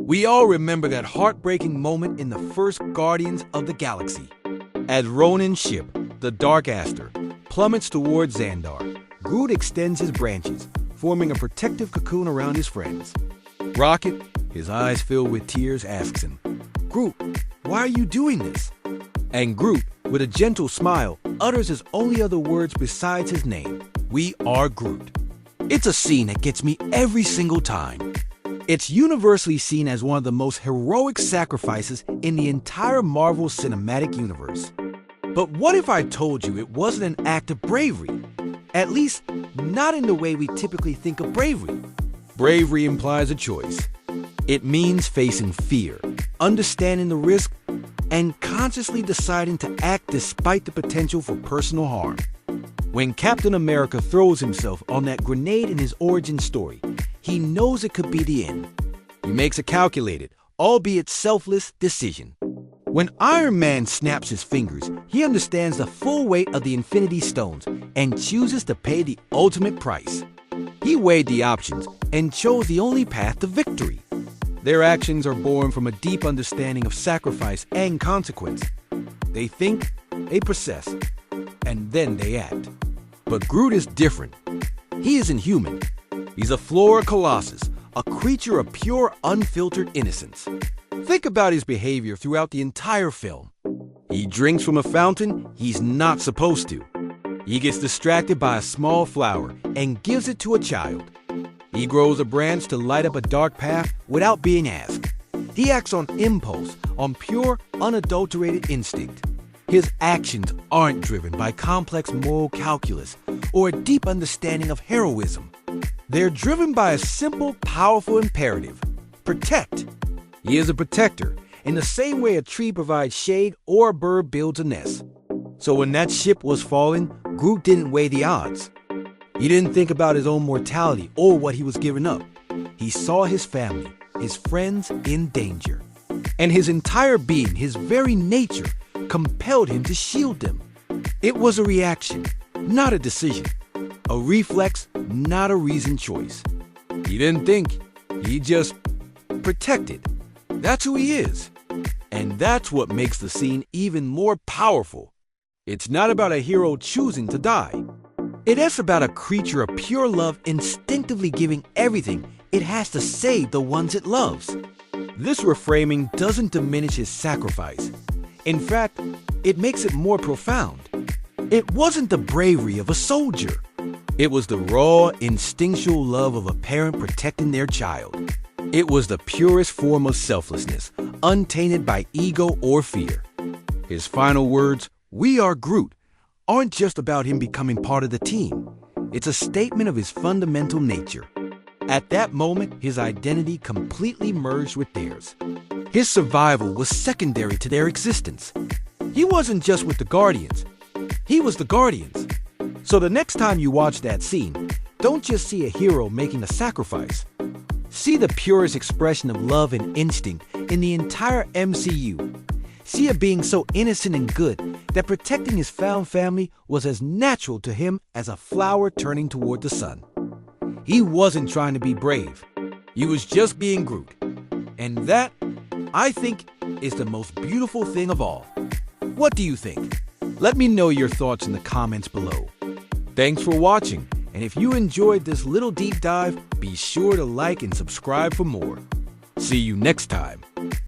We all remember that heartbreaking moment in the first Guardians of the Galaxy. As Ronan's ship, the Dark Aster, plummets towards Xandar, Groot extends his branches, forming a protective cocoon around his friends. Rocket, his eyes filled with tears, asks him, "Groot, why are you doing this?" And Groot, with a gentle smile, utters his only other words besides his name, "We are Groot." It's a scene that gets me every single time. It's universally seen as one of the most heroic sacrifices in the entire Marvel Cinematic Universe. But what if I told you it wasn't an act of bravery? At least, not in the way we typically think of bravery. Bravery implies a choice. It means facing fear, understanding the risk, and consciously deciding to act despite the potential for personal harm. When Captain America throws himself on that grenade in his origin story, he knows it could be the end. He makes a calculated, albeit selfless, decision. When Iron Man snaps his fingers, he understands the full weight of the Infinity Stones and chooses to pay the ultimate price. He weighed the options and chose the only path to victory. Their actions are born from a deep understanding of sacrifice and consequence. They think, they process, and then they act. But Groot is different. He isn't human. He's a Flora Colossus, a creature of pure, unfiltered innocence. Think about his behavior throughout the entire film. He drinks from a fountain he's not supposed to. He gets distracted by a small flower and gives it to a child. He grows a branch to light up a dark path without being asked. He acts on impulse, on pure, unadulterated instinct. His actions aren't driven by complex moral calculus or a deep understanding of heroism. They're driven by a simple, powerful imperative: protect. He is a protector, in the same way a tree provides shade or a bird builds a nest. So when that ship was falling, Groot didn't weigh the odds. He didn't think about his own mortality or what he was giving up. He saw his family, his friends in danger. And his entire being, his very nature, compelled him to shield them. It was a reaction, not a decision. A reflex, not a reasoned choice. He didn't think, he just protected. That's who he is. And that's what makes the scene even more powerful. It's not about a hero choosing to die. It is about a creature of pure love instinctively giving everything it has to save the ones it loves. This reframing doesn't diminish his sacrifice. In fact, it makes it more profound. It wasn't the bravery of a soldier. It was the raw, instinctual love of a parent protecting their child. It was the purest form of selflessness, untainted by ego or fear. His final words, "We are Groot," aren't just about him becoming part of the team. It's a statement of his fundamental nature. At that moment, his identity completely merged with theirs. His survival was secondary to their existence. He wasn't just with the Guardians. He was the Guardians. So the next time you watch that scene, don't just see a hero making a sacrifice. See the purest expression of love and instinct in the entire MCU. See a being so innocent and good that protecting his found family was as natural to him as a flower turning toward the sun. He wasn't trying to be brave. He was just being Groot. And that, I think, is the most beautiful thing of all. What do you think? Let me know your thoughts in the comments below. Thanks for watching, and if you enjoyed this little deep dive, be sure to like and subscribe for more. See you next time.